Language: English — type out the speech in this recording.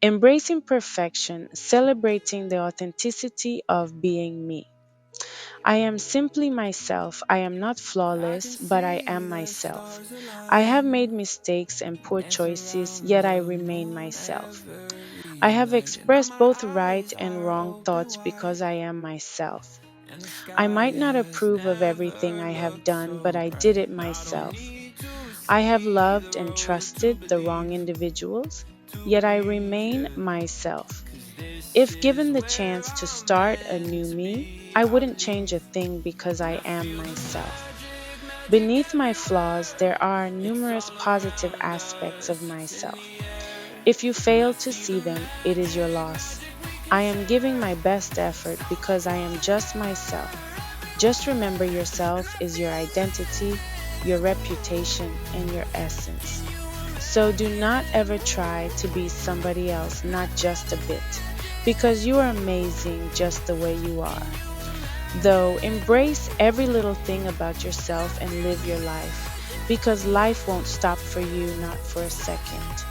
Embracing perfection, celebrating the authenticity of being me. I am simply myself. I am not flawless, but I am myself. I have made mistakes and poor choices, yet I remain myself. I have expressed both right and wrong thoughts because I am myself. I might not approve of everything I have done, but I did it myself. I have loved and trusted the wrong individuals, yet I remain myself. If given the chance to start a new me, I wouldn't change a thing because I am myself. Beneath my flaws, there are numerous positive aspects of myself. If you fail to see them, it is your loss. I am giving my best effort because I am just myself. Just remember yourself is your identity, your reputation, and your essence. So do not ever try to be somebody else, not just a bit, because you are amazing just the way you are. Though, embrace every little thing about yourself and live your life, because life won't stop for you, not for a second.